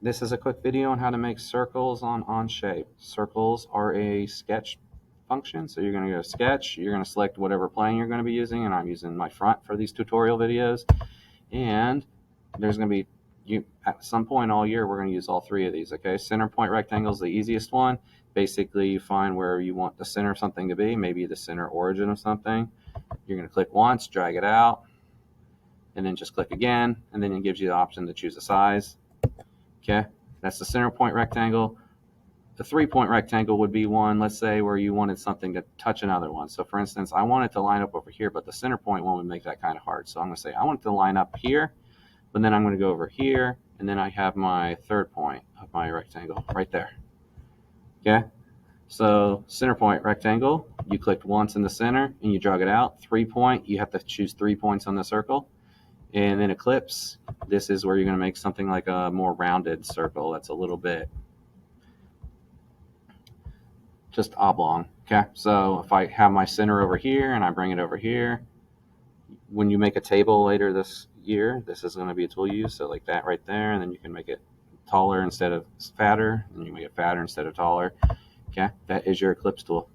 This is a quick video on how to make circles on OnShape. Circles are a sketch function, so you're going to go to sketch, you're going to select whatever plane you're going to be using, and I'm using my front for these tutorial videos. And there's going to be, at some point all year, we're going to use all three of these, okay? Center point rectangle is the easiest one. Basically, you find where you want the center of something to be, maybe the center origin of something. You're going to click once, drag it out, and then just click again, and then it gives you the option to choose a size. Okay, that's the center point rectangle. The 3-point rectangle would be one, let's say, where you wanted something to touch another one. So for instance, I want it to line up over here, but the center point one would make that kind of hard. So I'm going to say I want it to line up here, but then I'm going to go over here, and then I have my 3rd point of my rectangle right there. Okay, so center point rectangle, you clicked once in the center and you drag it out. 3-point, you have to choose 3 points on the circle. And then ellipse, this is where you're going to make something like a more rounded circle that's a little bit just oblong. Okay, so if I have my center over here and I bring it over here, when you make a table later this year, this is going to be a tool you use. So like that right there, and then you can make it taller instead of fatter, and you make it fatter instead of taller. Okay, that is your ellipse tool.